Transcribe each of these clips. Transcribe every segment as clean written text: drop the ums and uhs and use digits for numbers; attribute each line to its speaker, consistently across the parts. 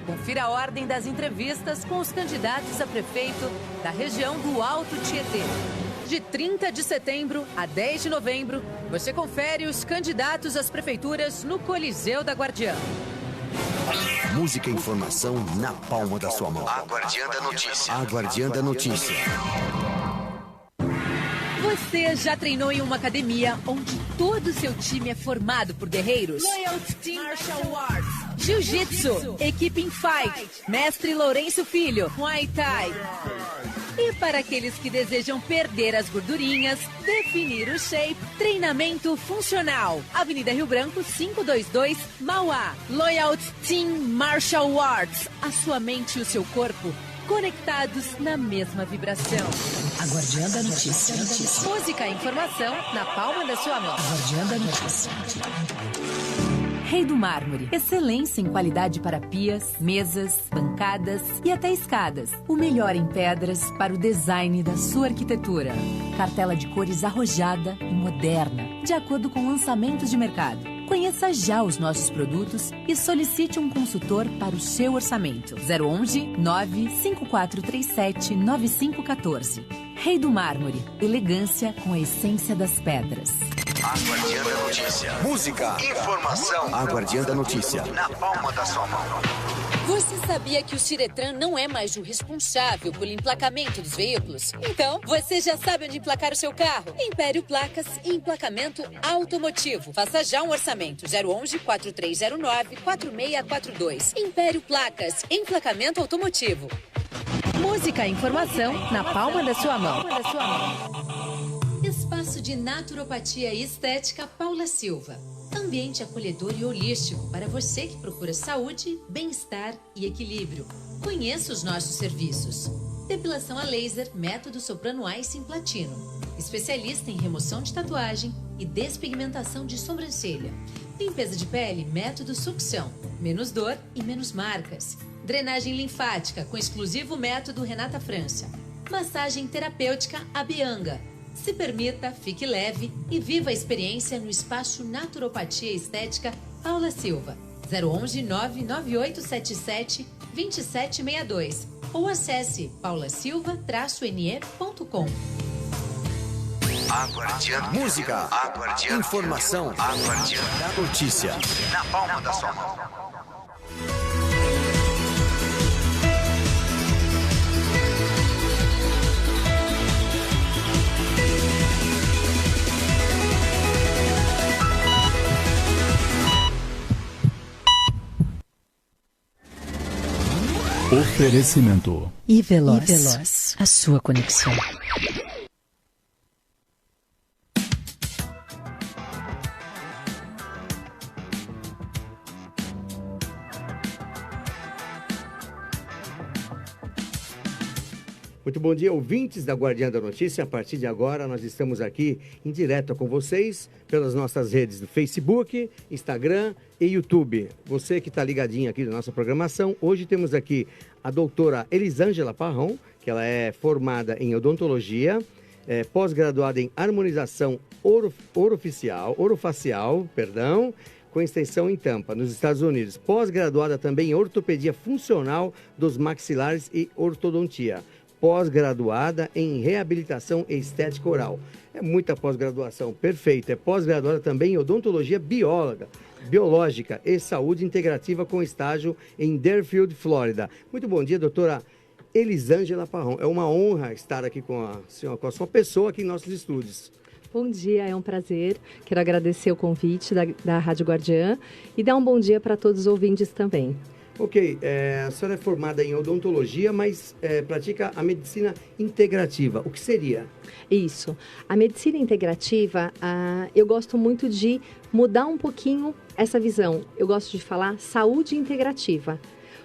Speaker 1: Confira a ordem das entrevistas com os candidatos a prefeito da região do Alto Tietê. De 30 de setembro a 10 de novembro, você confere os candidatos às prefeituras no Coliseu da Guardiã.
Speaker 2: Música e informação na palma da sua mão. A Guardiã da Notícia. A Guardiã da Notícia.
Speaker 1: Você já treinou em uma academia onde todo o seu time é formado por guerreiros? Loyalty Team Martial Arts, Jiu-Jitsu, Equipe in Fight, Mestre Lourenço Filho, Muay Thai. E para aqueles que desejam perder as gordurinhas, definir o shape, treinamento funcional. Avenida Rio Branco, 522, Mauá. Loyalty Team Martial Arts. A sua mente e o seu corpo conectados na mesma vibração.
Speaker 3: A Guardiã da Notícia.
Speaker 1: Música e informação na palma da sua mão.
Speaker 3: A Guardiã da Notícia.
Speaker 1: Rei do Mármore. Excelência em qualidade para pias, mesas, bancadas e até escadas. O melhor em pedras para o design da sua arquitetura. Cartela de cores arrojada e moderna, de acordo com lançamentos de mercado. Conheça já os nossos produtos e solicite um consultor para o seu orçamento. 011 95437 9514. Rei do Mármore. Elegância com a essência das pedras.
Speaker 2: A Guardiã da Notícia. Música, informação. A Guardiã da Notícia. Na palma da sua mão.
Speaker 1: Você sabia que o Ciretran não é mais o responsável pelo emplacamento dos veículos? Então, você já sabe onde emplacar o seu carro? Império Placas e Emplacamento Automotivo. Faça já um orçamento. 011 4309 4642. Império Placas, Emplacamento Automotivo. Música e informação na palma da sua mão. Espaço de Naturopatia e Estética Paula Silva. Ambiente acolhedor e holístico para você que procura saúde, bem-estar e equilíbrio. Conheça os nossos serviços. Depilação a laser, método Soprano Ice em platino. Especialista em remoção de tatuagem e despigmentação de sobrancelha. Limpeza de pele, método sucção. Menos dor e menos marcas. Drenagem linfática com exclusivo método Renata França. Massagem terapêutica Abianga. Se permita, fique leve e viva a experiência no Espaço Naturopatia Estética Paula Silva. 011 99877 2762 ou acesse paulasilva-ne.com.
Speaker 2: A Guardiã. Música. A Guardiã. Informação. A Guardiã da Notícia. Na palma da sua mão.
Speaker 3: Oferecimento. E Veloz. A sua conexão.
Speaker 4: Muito bom dia, ouvintes da Guardiã da Notícia. A partir de agora, nós estamos aqui em direto com vocês pelas nossas redes do Facebook, Instagram e YouTube. Você que está ligadinho aqui na nossa programação, hoje temos aqui a doutora Elisângela Parrão, que ela é formada em odontologia, pós-graduada em harmonização orofacial, com extensão em Tampa, nos Estados Unidos. Pós-graduada também em ortopedia funcional dos maxilares e ortodontia. Pós-graduada em reabilitação e estética oral. É muita pós-graduação, perfeito. É pós-graduada também em odontologia biológica e saúde integrativa com estágio em Deerfield, Flórida. Muito bom dia, doutora Elisângela Parrão. É uma honra estar aqui com a sua pessoa aqui em nossos estúdios.
Speaker 5: Bom dia, é um prazer. Quero agradecer o convite da Rádio Guardiã e dar um bom dia para todos os ouvintes também.
Speaker 4: Ok, a senhora é formada em odontologia, mas pratica a medicina integrativa. O que seria?
Speaker 5: Isso. A medicina integrativa, eu gosto muito de mudar um pouquinho essa visão. Eu gosto de falar saúde integrativa.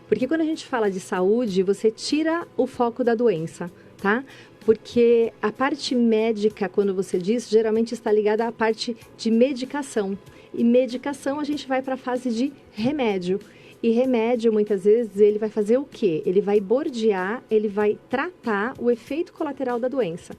Speaker 5: Porque quando a gente fala de saúde, você tira o foco da doença, tá? Porque a parte médica, quando você diz, geralmente está ligada à parte de medicação. E medicação a gente vai para a fase de remédio. E remédio, muitas vezes, ele vai fazer o quê? Ele vai bordear, ele vai tratar o efeito colateral da doença.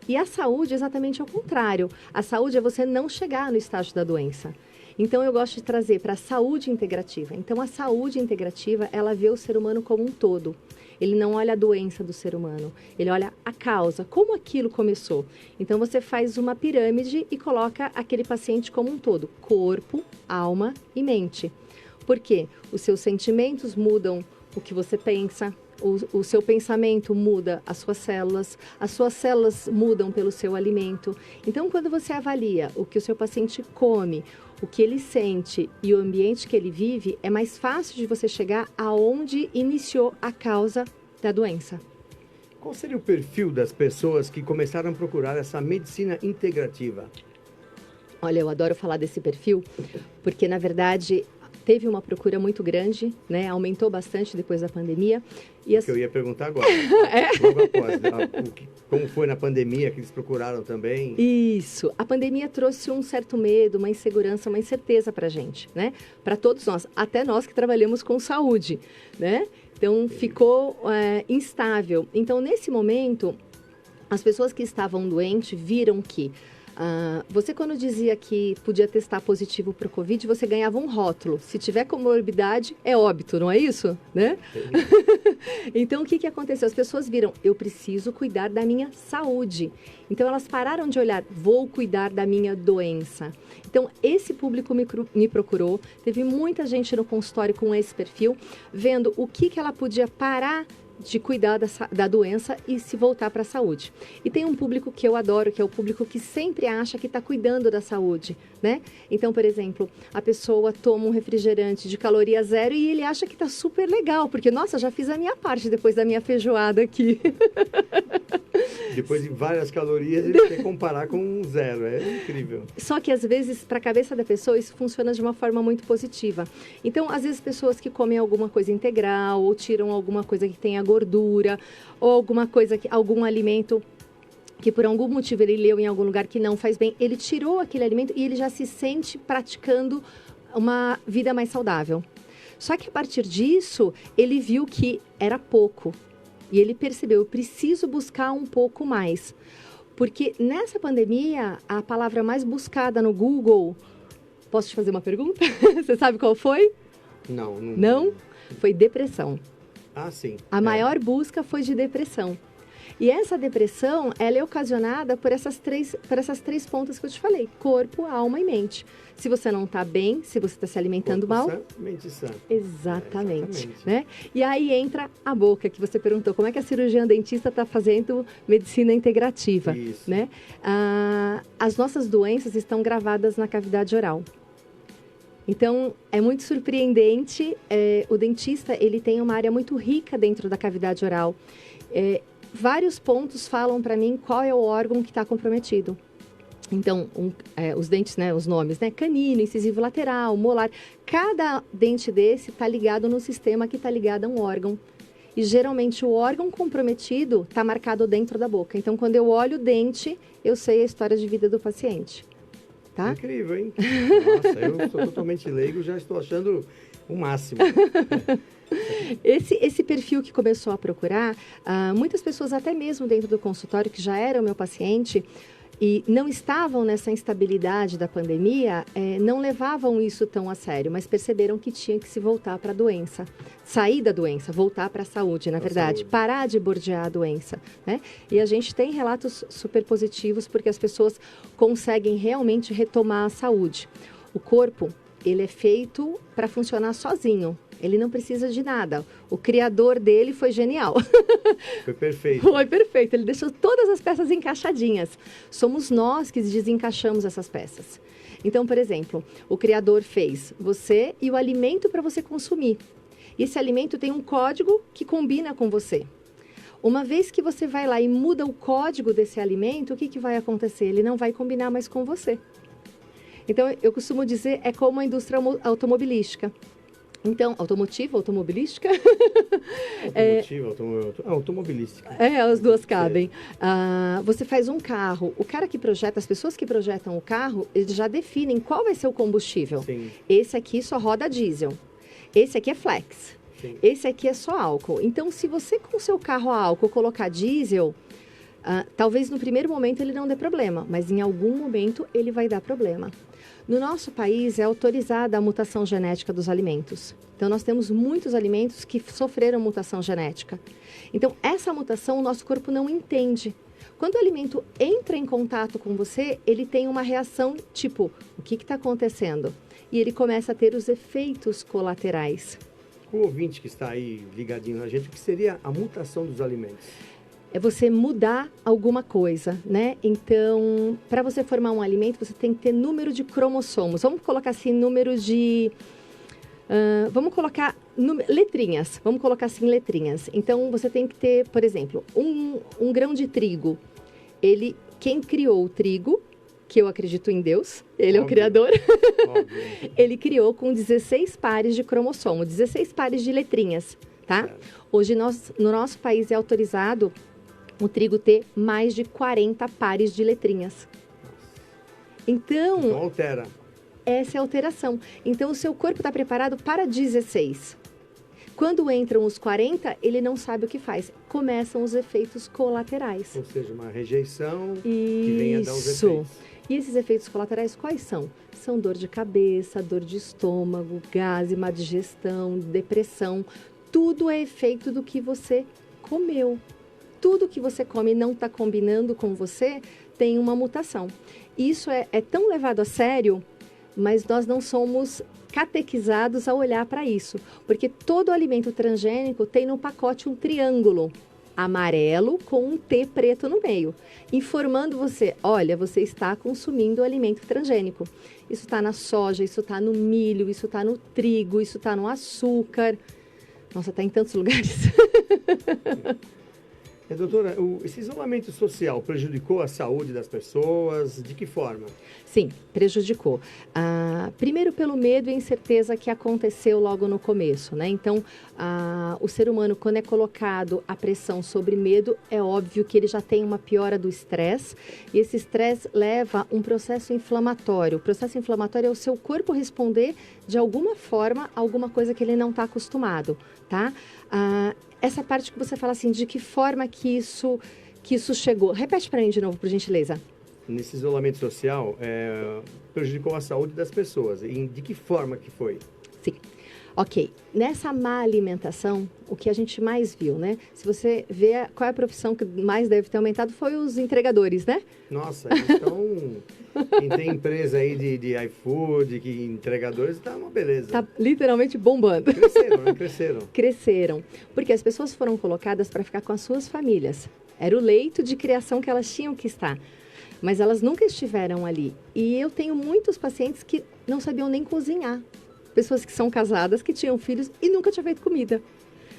Speaker 5: E a saúde é exatamente ao contrário. A saúde é você não chegar no estágio da doença. Então, eu gosto de trazer para a saúde integrativa. Então, a saúde integrativa, ela vê o ser humano como um todo. Ele não olha a doença do ser humano, ele olha a causa, como aquilo começou. Então, você faz uma pirâmide e coloca aquele paciente como um todo, corpo, alma e mente. Por quê? Os seus sentimentos mudam o que você pensa, o seu pensamento muda as suas células mudam pelo seu alimento. Então, quando você avalia o que o seu paciente come, o que ele sente e o ambiente que ele vive, é mais fácil de você chegar aonde iniciou a causa da doença.
Speaker 4: Qual seria o perfil das pessoas que começaram a procurar essa medicina integrativa?
Speaker 5: Olha, eu adoro falar desse perfil, porque, na verdade, teve uma procura muito grande, né? Aumentou bastante depois da pandemia. E
Speaker 4: Que eu ia perguntar agora. Logo após, como foi na pandemia que eles procuraram também?
Speaker 5: Isso. A pandemia trouxe um certo medo, uma insegurança, uma incerteza para a gente, né? Para todos nós, até nós que trabalhamos com saúde, né? Então, ficou instável. Então, nesse momento, as pessoas que estavam doentes viram que você, quando dizia que podia testar positivo para o Covid, você ganhava um rótulo. Se tiver comorbidade, é óbito, não é isso? Né? Então, o que aconteceu? As pessoas viram, eu preciso cuidar da minha saúde. Então, elas pararam de olhar, vou cuidar da minha doença. Então, esse público me procurou. Teve muita gente no consultório com esse perfil, vendo o que ela podia parar de cuidar da doença e se voltar para a saúde. E tem um público que eu adoro, que é o público que sempre acha que está cuidando da saúde, né? Então, por exemplo, a pessoa toma um refrigerante de caloria zero e ele acha que está super legal, porque, nossa, já fiz a minha parte depois da minha feijoada aqui.
Speaker 4: Depois de várias calorias, ele quer comparar com um zero. É incrível.
Speaker 5: Só que, às vezes, para a cabeça da pessoa, isso funciona de uma forma muito positiva. Então, às vezes, pessoas que comem alguma coisa integral ou tiram alguma coisa que tenha gordura ou algum alimento que por algum motivo ele leu em algum lugar que não faz bem, ele tirou aquele alimento e ele já se sente praticando uma vida mais saudável. Só que a partir disso, ele viu que era pouco. E ele percebeu, eu preciso buscar um pouco mais. Porque nessa pandemia, a palavra mais buscada no Google... Posso te fazer uma pergunta? Você sabe qual foi? Não? Foi depressão.
Speaker 4: Ah, sim.
Speaker 5: A maior busca foi de depressão. E essa depressão, ela é ocasionada por essas três pontas que eu te falei. Corpo, alma e mente. Se você não está bem, se você está se alimentando mal...
Speaker 4: Mente sã.
Speaker 5: Exatamente. Né? E aí entra a boca, que você perguntou. Como é que a cirurgiã dentista está fazendo medicina integrativa?
Speaker 4: Isso.
Speaker 5: Né? As nossas doenças estão gravadas na cavidade oral. Então, é muito surpreendente. O dentista, ele tem uma área muito rica dentro da cavidade oral. Vários pontos falam para mim qual é o órgão que está comprometido. Então, os dentes, né, os nomes, né? Canino, incisivo lateral, molar. Cada dente desse está ligado no sistema que está ligado a um órgão. E, geralmente, o órgão comprometido está marcado dentro da boca. Então, quando eu olho o dente, eu sei a história de vida do paciente. Tá?
Speaker 4: Incrível, hein? Nossa, eu sou totalmente leigo, já estou achando o máximo.
Speaker 5: Esse perfil que começou a procurar, muitas pessoas até mesmo dentro do consultório, que já eram meu paciente, e não estavam nessa instabilidade da pandemia, não levavam isso tão a sério, mas perceberam que tinha que se voltar para a doença. Sair da doença, voltar para a saúde, na verdade. Parar de bordear a doença. Né? E a gente tem relatos super positivos porque as pessoas conseguem realmente retomar a saúde. O corpo, ele é feito para funcionar sozinho. Ele não precisa de nada. O criador dele foi genial.
Speaker 4: Foi perfeito.
Speaker 5: Foi perfeito. Ele deixou todas as peças encaixadinhas. Somos nós que desencaixamos essas peças. Então, por exemplo, o criador fez você e o alimento para você consumir. E esse alimento tem um código que combina com você. Uma vez que você vai lá e muda o código desse alimento, o que vai acontecer? Ele não vai combinar mais com você. Então, eu costumo dizer, é como a indústria automobilística. Então, automobilística?
Speaker 4: Automobilística.
Speaker 5: As duas cabem. Você faz um carro. O cara que projeta, as pessoas que projetam o carro, eles já definem qual vai ser o combustível.
Speaker 4: Sim.
Speaker 5: Esse aqui só roda diesel. Esse aqui é flex.
Speaker 4: Sim.
Speaker 5: Esse aqui é só álcool. Então, se você com o seu carro a álcool colocar diesel, talvez no primeiro momento ele não dê problema, mas em algum momento ele vai dar problema. No nosso país é autorizada a mutação genética dos alimentos. Então, nós temos muitos alimentos que sofreram mutação genética. Então, essa mutação o nosso corpo não entende. Quando o alimento entra em contato com você, ele tem uma reação tipo, o que está acontecendo? E ele começa a ter os efeitos colaterais.
Speaker 4: O ouvinte que está aí ligadinho na gente, o que seria a mutação dos alimentos?
Speaker 5: É você mudar alguma coisa, né? Então, para você formar um alimento, você tem que ter número de cromossomos. Vamos colocar assim, número de... vamos colocar letrinhas. Vamos colocar assim, letrinhas. Então, você tem que ter, por exemplo, um grão de trigo. Quem criou o trigo, que eu acredito em Deus, ele é o criador, ele criou com 16 pares de cromossomo, 16 pares de letrinhas, tá? Hoje, no nosso país é autorizado o trigo ter mais de 40 pares de letrinhas. Então
Speaker 4: altera.
Speaker 5: Essa é a alteração. Então, o seu corpo está preparado para 16. Quando entram os 40, ele não sabe o que faz. Começam os efeitos colaterais.
Speaker 4: Ou seja, uma rejeição que vem a dar os efeitos.
Speaker 5: E esses efeitos colaterais quais são? São dor de cabeça, dor de estômago, gases, má digestão, depressão. Tudo é efeito do que você comeu. Tudo que você come e não está combinando com você tem uma mutação. Isso é tão levado a sério, mas nós não somos catequizados a olhar para isso. Porque todo alimento transgênico tem no pacote um triângulo amarelo com um T preto no meio, informando você, olha, você está consumindo alimento transgênico. Isso está na soja, isso está no milho, isso está no trigo, isso está no açúcar. Nossa, está em tantos lugares.
Speaker 4: Doutora, esse isolamento social prejudicou a saúde das pessoas? De que forma?
Speaker 5: Sim, prejudicou. Primeiro pelo medo e incerteza que aconteceu logo no começo, né? Então, o ser humano, quando é colocado a pressão sobre medo, é óbvio que ele já tem uma piora do estresse. E esse estresse leva a um processo inflamatório. O processo inflamatório é o seu corpo responder de alguma forma a alguma coisa que ele não está acostumado, tá? Essa parte que você fala assim, de que forma que isso chegou. Repete para mim de novo, por gentileza.
Speaker 4: Nesse isolamento social, prejudicou a saúde das pessoas. E de que forma que foi?
Speaker 5: Sim. Ok. Nessa má alimentação, o que a gente mais viu, né? Se você vê qual é a profissão que mais deve ter aumentado, foi os entregadores, né?
Speaker 4: Nossa, então... Quem tem empresa aí de iFood, que entregadores, tá uma beleza.
Speaker 5: Tá literalmente bombando.
Speaker 4: Cresceram, né? Cresceram.
Speaker 5: Cresceram. Porque as pessoas foram colocadas para ficar com as suas famílias. Era o leito de criação que elas tinham que estar. Mas elas nunca estiveram ali. E eu tenho muitos pacientes que não sabiam nem cozinhar. Pessoas que são casadas, que tinham filhos e nunca tinham feito comida.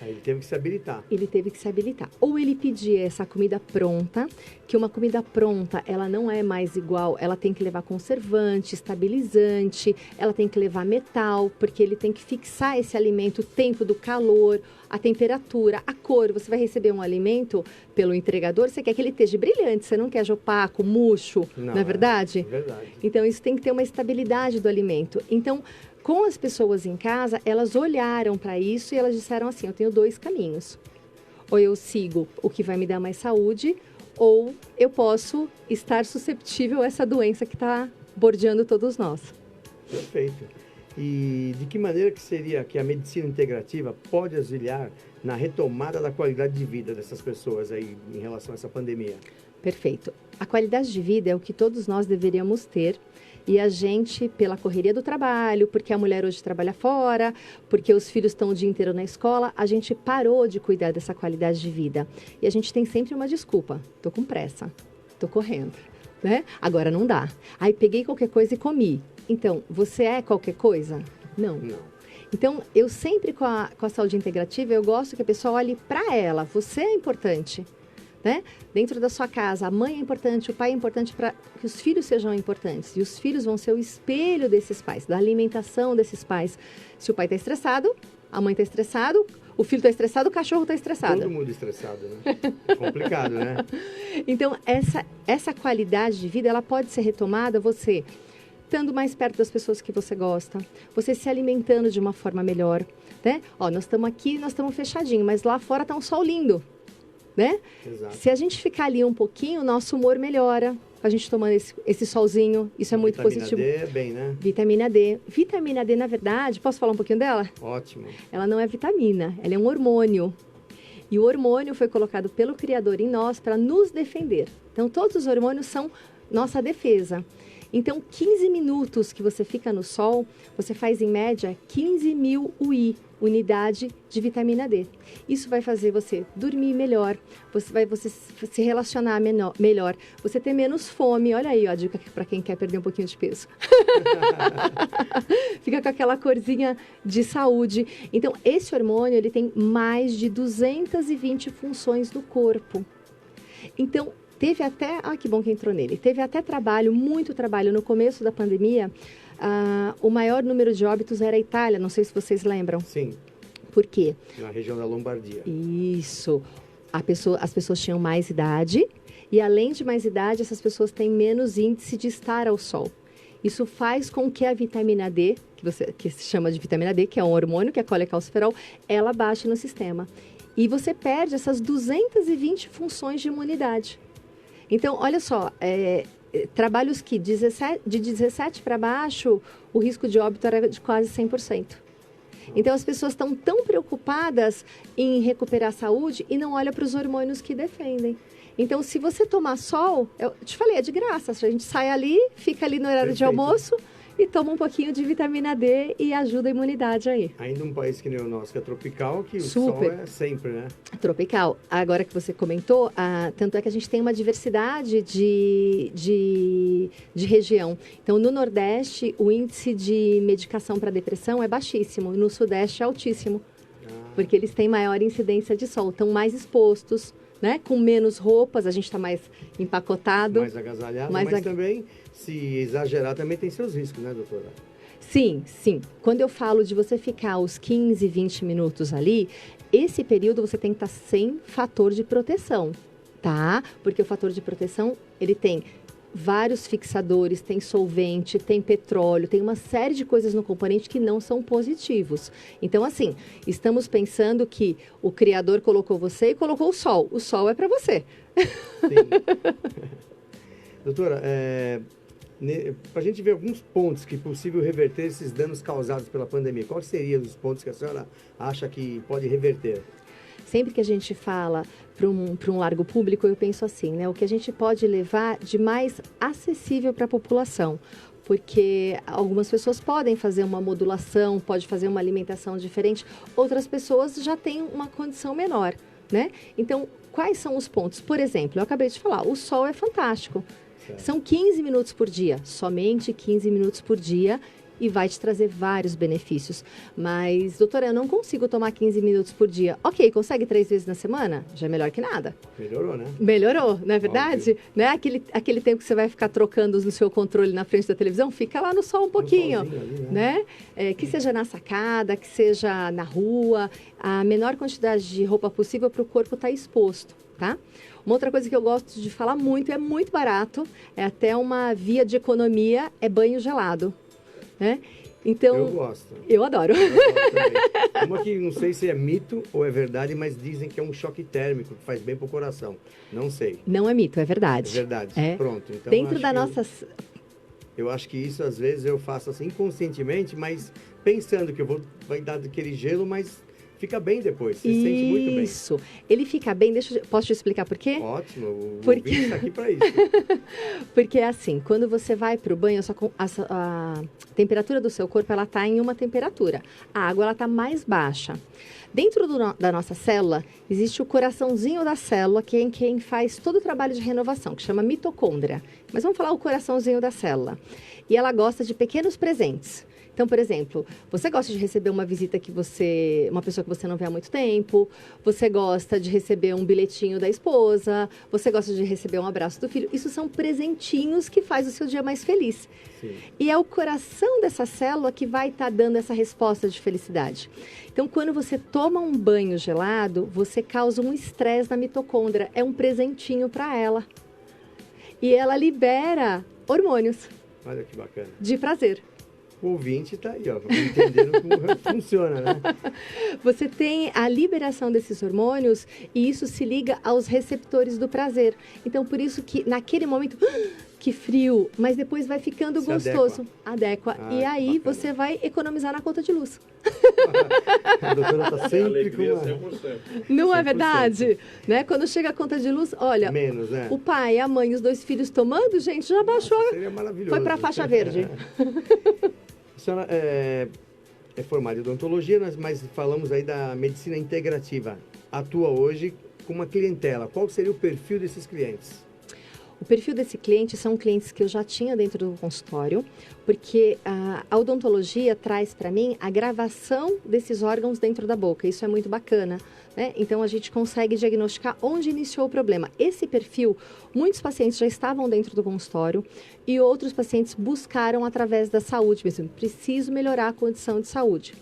Speaker 4: Aí ele teve que se habilitar.
Speaker 5: Ele teve que se habilitar. Ou ele pedia essa comida pronta, que uma comida pronta, ela não é mais igual, ela tem que levar conservante, estabilizante, ela tem que levar metal, porque ele tem que fixar esse alimento, o tempo do calor, a temperatura, a cor. Você vai receber um alimento pelo entregador, você quer que ele esteja brilhante, você não quer de opaco, murcho, não é verdade?
Speaker 4: É verdade.
Speaker 5: Então, isso tem que ter uma estabilidade do alimento. Então, com as pessoas em casa, elas olharam para isso e elas disseram assim, eu tenho 2 caminhos. Ou eu sigo o que vai me dar mais saúde, ou eu posso estar susceptível a essa doença que está bordeando todos nós.
Speaker 4: Perfeito. E de que maneira que seria que a medicina integrativa pode auxiliar na retomada da qualidade de vida dessas pessoas aí em relação a essa pandemia?
Speaker 5: Perfeito. A qualidade de vida é o que todos nós deveríamos ter. E a gente, pela correria do trabalho, porque a mulher hoje trabalha fora, porque os filhos estão o dia inteiro na escola, a gente parou de cuidar dessa qualidade de vida. E a gente tem sempre uma desculpa. Tô com pressa, tô correndo, né? Agora não dá. Aí peguei qualquer coisa e comi. Então, você é qualquer coisa? Não. Então, eu sempre com a saúde integrativa, eu gosto que a pessoa olhe para ela. Você é importante. Né? Dentro da sua casa, a mãe é importante, o pai é importante para que os filhos sejam importantes. E os filhos vão ser o espelho desses pais, da alimentação desses pais. Se o pai está estressado, a mãe está estressado, o filho está estressado, o cachorro está estressado.
Speaker 4: Todo mundo estressado, né? É complicado, né?
Speaker 5: Então, essa qualidade de vida, ela pode ser retomada você estando mais perto das pessoas que você gosta, você se alimentando de uma forma melhor, né? Ó, nós estamos aqui, nós estamos fechadinhos, mas lá fora está um sol lindo. né?
Speaker 4: Exato.
Speaker 5: Se a gente ficar ali um pouquinho, o nosso humor melhora. A gente tomando esse solzinho, isso é muito positivo.
Speaker 4: Vitamina D é bem, né?
Speaker 5: Vitamina D. Vitamina D, na verdade, posso falar um pouquinho dela?
Speaker 4: Ótimo.
Speaker 5: Ela não é vitamina, ela é um hormônio. E o hormônio foi colocado pelo Criador em nós para nos defender. Então, todos os hormônios são nossa defesa. Então, 15 minutos que você fica no sol, você faz em média 15.000 UI, unidade de vitamina D. Isso vai fazer você dormir melhor, você se relacionar melhor, você ter menos fome. Olha aí, ó, a dica para quem quer perder um pouquinho de peso. Fica com aquela corzinha de saúde. Então, esse hormônio, ele tem mais de 220 funções no corpo. Então, teve até, que bom que entrou nele, teve até muito trabalho no começo da pandemia. O maior número de óbitos era a Itália, não sei se vocês lembram.
Speaker 4: Sim.
Speaker 5: Por quê?
Speaker 4: Na região da Lombardia.
Speaker 5: Isso. As pessoas tinham mais idade e, além de mais idade, essas pessoas têm menos índice de estar ao sol. Isso faz com que a vitamina D, que se chama de vitamina D, que é um hormônio, que é a colecalciferol, ela baixe no sistema. E você perde essas 220 funções de imunidade. Então, olha só, trabalhos que de 17 para baixo, o risco de óbito era de quase 100%. Então, as pessoas estão tão preocupadas em recuperar a saúde e não olham para os hormônios que defendem. Então, se você tomar sol, eu te falei, é de graça. A gente sai ali, fica ali no horário de almoço e toma um pouquinho de vitamina D e ajuda a imunidade aí.
Speaker 4: Ainda um país que nem o nosso, que é tropical, que
Speaker 5: Super.
Speaker 4: O sol é sempre, né?
Speaker 5: Tropical. Agora que você comentou, tanto é que a gente tem uma diversidade de região. Então, no Nordeste, o índice de medicação para depressão é baixíssimo. No Sudeste é altíssimo. Porque eles têm maior incidência de sol, estão mais expostos, né? Com menos roupas, a gente está mais empacotado.
Speaker 4: Mais agasalhado, mas também, se exagerar, também tem seus riscos, né, doutora?
Speaker 5: Sim, sim. Quando eu falo de você ficar os 15, 20 minutos ali, esse período você tem que estar sem fator de proteção, tá? Porque o fator de proteção, ele tem vários fixadores, tem solvente, tem petróleo, tem uma série de coisas no componente que não são positivos. Então, assim, estamos pensando que o Criador colocou você e colocou o sol. O sol é para você.
Speaker 4: Sim. Doutora, para a gente ver alguns pontos que é possível reverter esses danos causados pela pandemia, quais seriam os pontos que a senhora acha que pode reverter?
Speaker 5: Sempre que a gente fala para um largo público, eu penso assim, né? O que a gente pode levar de mais acessível para a população. Porque algumas pessoas podem fazer uma modulação, pode fazer uma alimentação diferente, outras pessoas já têm uma condição menor, né? Então, quais são os pontos? Por exemplo, eu acabei de falar, o sol é fantástico. Certo. São 15 minutos por dia, somente 15 minutos por dia, e vai te trazer vários benefícios. Mas, doutora, eu não consigo tomar 15 minutos por dia. Ok, consegue 3 vezes na semana? Já é melhor que nada.
Speaker 4: Melhorou, né?
Speaker 5: Melhorou, não é verdade? Né? Aquele tempo que você vai ficar trocando no seu controle na frente da televisão, fica lá no sol um pouquinho. Ali, né? Que seja na sacada, que seja na rua, a menor quantidade de roupa possível para o corpo estar exposto, tá? Uma outra coisa que eu gosto de falar muito, é muito barato, é até uma via de economia, é banho gelado. Né? Então,
Speaker 4: eu gosto.
Speaker 5: Eu adoro.
Speaker 4: Uma que não sei se é mito ou é verdade, mas dizem que é um choque térmico, que faz bem pro coração. Não sei.
Speaker 5: Não é mito, é verdade.
Speaker 4: É verdade. Pronto. Então,
Speaker 5: dentro da nossa...
Speaker 4: Eu acho que isso, às vezes, eu faço assim inconscientemente, mas pensando que vai dar aquele gelo, mas fica bem depois. Você sente muito bem.
Speaker 5: Isso. Ele fica bem, posso te explicar por quê?
Speaker 4: Ótimo, o ouvinte está aqui para isso.
Speaker 5: Porque é assim, quando você vai para o banho, a temperatura do seu corpo, ela está em uma temperatura. A água, ela está mais baixa. Dentro da nossa célula, existe o coraçãozinho da célula, que é quem faz todo o trabalho de renovação, que chama mitocôndria. Mas vamos falar o coraçãozinho da célula. E ela gosta de pequenos presentes. Então, por exemplo, você gosta de receber uma visita uma pessoa que você não vê há muito tempo, você gosta de receber um bilhetinho da esposa, você gosta de receber um abraço do filho. Isso são presentinhos que faz o seu dia mais feliz. Sim. E é o coração dessa célula que vai estar dando essa resposta de felicidade. Então, quando você toma um banho gelado, você causa um estresse na mitocôndria. É um presentinho para ela. E ela libera hormônios.
Speaker 4: Olha que bacana.
Speaker 5: De prazer.
Speaker 4: O ouvinte está aí, ó, entendendo como funciona, né?
Speaker 5: Você tem a liberação desses hormônios e isso se liga aos receptores do prazer. Então, por isso que naquele momento, que frio, mas depois vai ficando gostoso. Adequa. E aí
Speaker 4: bacana.
Speaker 5: você vai economizar na conta de luz.
Speaker 4: A doutora está sempre
Speaker 6: Alegria
Speaker 4: com
Speaker 6: 100%.
Speaker 5: Não é
Speaker 4: 100%.
Speaker 5: verdade? Né? Quando chega a conta de luz, olha,
Speaker 4: menos, né?
Speaker 5: o pai, a mãe e os 2 filhos tomando, gente, já baixou.
Speaker 4: Seria maravilhoso.
Speaker 5: Foi para a faixa verde.
Speaker 4: A senhora é formada em odontologia, mas falamos aí da medicina integrativa. Atua hoje com uma clientela. Qual seria o perfil desses clientes?
Speaker 5: O perfil desse cliente são clientes que eu já tinha dentro do consultório, porque a odontologia traz para mim a gravação desses órgãos dentro da boca. Isso é muito bacana, né? Então, a gente consegue diagnosticar onde iniciou o problema. Esse perfil, muitos pacientes já estavam dentro do consultório e outros pacientes buscaram através da saúde mesmo. Preciso melhorar a condição de saúde.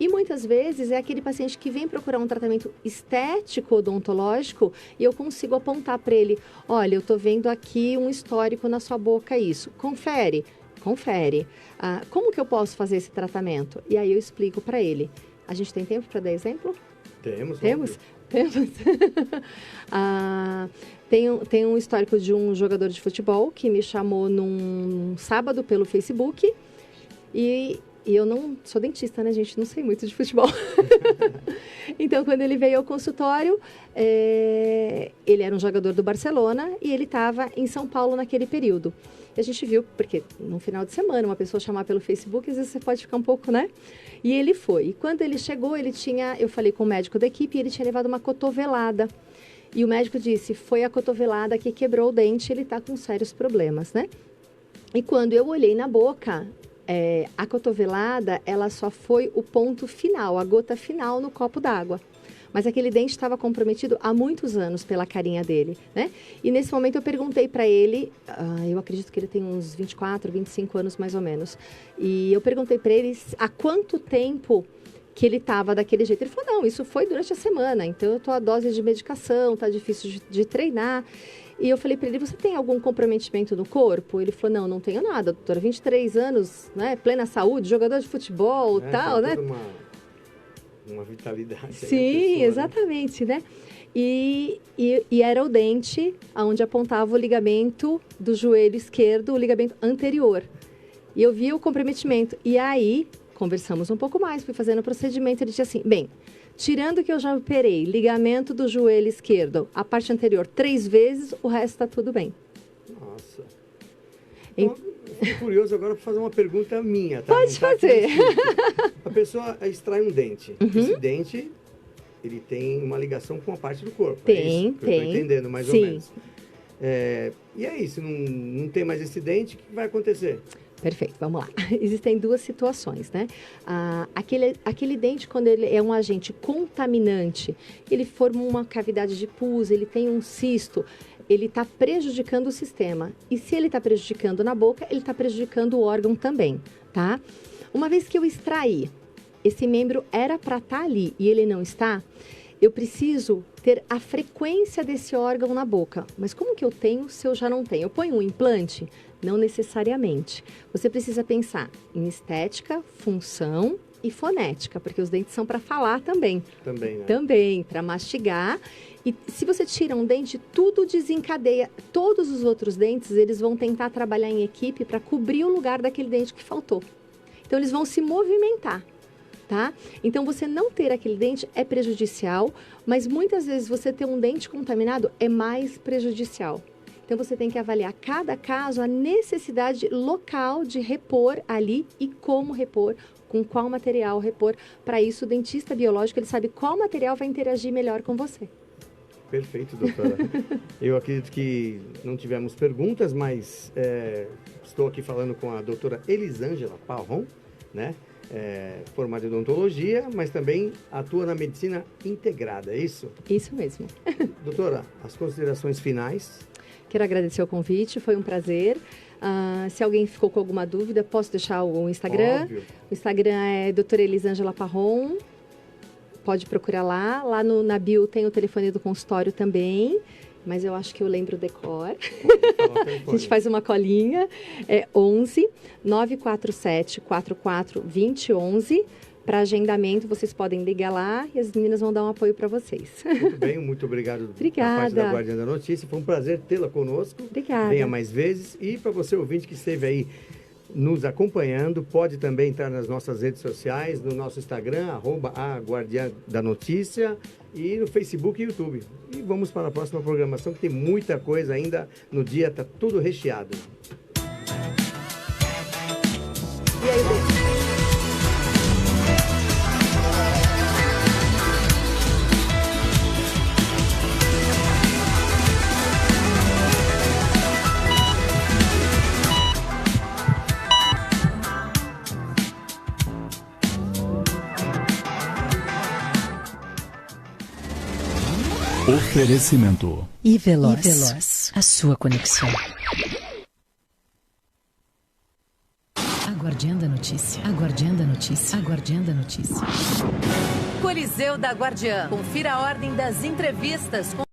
Speaker 5: E muitas vezes é aquele paciente que vem procurar um tratamento estético odontológico e eu consigo apontar para ele, olha, eu estou vendo aqui um histórico na sua boca, isso. Confere. Como que eu posso fazer esse tratamento? E aí eu explico para ele. A gente tem tempo para dar exemplo?
Speaker 4: Temos.
Speaker 5: Temos? Tem um histórico de um jogador de futebol que me chamou num sábado pelo Facebook e eu não sou dentista, né, gente? Não sei muito de futebol. Então, quando ele veio ao consultório, ele era um jogador do Barcelona e ele estava em São Paulo naquele período. E a gente viu, porque no final de semana, uma pessoa chamar pelo Facebook, às vezes você pode ficar um pouco, né? E ele foi. E quando ele chegou, eu falei com o médico da equipe e ele tinha levado uma cotovelada. E o médico disse, foi a cotovelada que quebrou o dente, ele está com sérios problemas, né? E quando eu olhei na boca, a cotovelada, ela só foi o ponto final, a gota final no copo d'água. Mas aquele dente estava comprometido há muitos anos pela carinha dele, né? E nesse momento eu perguntei para ele, eu acredito que ele tem uns 24, 25 anos mais ou menos. E eu perguntei para ele há quanto tempo que ele estava daquele jeito. Ele falou, não, isso foi durante a semana, então eu estou a dose de medicação, tá difícil de treinar. E eu falei para ele, você tem algum comprometimento no corpo? Ele falou, não tenho nada, doutora, 23 anos, né, plena saúde, jogador de futebol, tal, né?
Speaker 4: Uma vitalidade.
Speaker 5: Sim,
Speaker 4: pessoa,
Speaker 5: exatamente, né? E era o dente onde apontava o ligamento do joelho esquerdo, o ligamento anterior. E eu vi o comprometimento. E aí, conversamos um pouco mais, fui fazendo o procedimento. Ele disse assim, bem, tirando que eu já operei ligamento do joelho esquerdo, a parte anterior 3 vezes, o resto está tudo bem.
Speaker 4: Nossa. Então, fiquei curioso agora para fazer uma pergunta minha, tá?
Speaker 5: Pode fazer.
Speaker 4: A pessoa extrai um dente. Esse dente, ele tem uma ligação com a parte do corpo.
Speaker 5: Tem,
Speaker 4: é isso que eu estou entendendo, mais ou
Speaker 5: Sim.
Speaker 4: menos. E aí, se não tem mais esse dente, o que vai acontecer?
Speaker 5: Perfeito, vamos lá. Existem 2 situações, né? Aquele dente, quando ele é um agente contaminante, ele forma uma cavidade de pus, ele tem um cisto, ele está prejudicando o sistema. E se ele está prejudicando na boca, ele está prejudicando o órgão também, tá? Uma vez que eu extraí, esse membro era para estar ali e ele não está, eu preciso ter a frequência desse órgão na boca. Mas como que eu tenho se eu já não tenho? Eu ponho um implante? Não necessariamente. Você precisa pensar em estética, função e fonética, porque os dentes são para falar também.
Speaker 4: Também, né?
Speaker 5: Também, para mastigar. E se você tira um dente, tudo desencadeia. Todos os outros dentes, eles vão tentar trabalhar em equipe para cobrir o lugar daquele dente que faltou. Então, eles vão se movimentar. Tá? Então, você não ter aquele dente é prejudicial, mas muitas vezes você ter um dente contaminado é mais prejudicial. Então, você tem que avaliar cada caso, a necessidade local de repor ali e como repor, com qual material repor. Para isso, o dentista biológico, ele sabe qual material vai interagir melhor com você.
Speaker 4: Perfeito, doutora. Eu acredito que não tivemos perguntas, mas estou aqui falando com a doutora Elisângela Parron, né? Formada em odontologia, mas também atua na medicina integrada, é isso?
Speaker 5: Isso mesmo.
Speaker 4: Doutora, as considerações finais?
Speaker 5: Quero agradecer o convite, foi um prazer. Se alguém ficou com alguma dúvida, posso deixar o Instagram.
Speaker 4: Óbvio.
Speaker 5: O Instagram é doutora Elisângela Parron. Pode procurar lá. Lá na bio tem o telefone do consultório também. mas eu acho que eu lembro o decor.
Speaker 4: A
Speaker 5: A gente faz uma colinha. É 11 947 44 2011. Para agendamento, vocês podem ligar lá e as meninas vão dar um apoio para vocês.
Speaker 4: Muito bem, muito obrigado.
Speaker 5: Obrigada.
Speaker 4: Da parte da Guardiã da Notícia. Foi um prazer tê-la conosco.
Speaker 5: Obrigada.
Speaker 4: Venha mais vezes. E para você, ouvinte, que esteve aí nos acompanhando, pode também entrar nas nossas redes sociais, no nosso Instagram, @a Guardiã da Notícia, e no Facebook e YouTube. E vamos para a próxima programação, que tem muita coisa ainda no dia, está tudo recheado.
Speaker 5: E aí, Bê?
Speaker 3: Oferecimento. E Veloz. A sua conexão. A Guardiã da Notícia. A Guardiã da Notícia. A Guardiã da Notícia.
Speaker 1: Coliseu da Guardiã. Confira a ordem das entrevistas com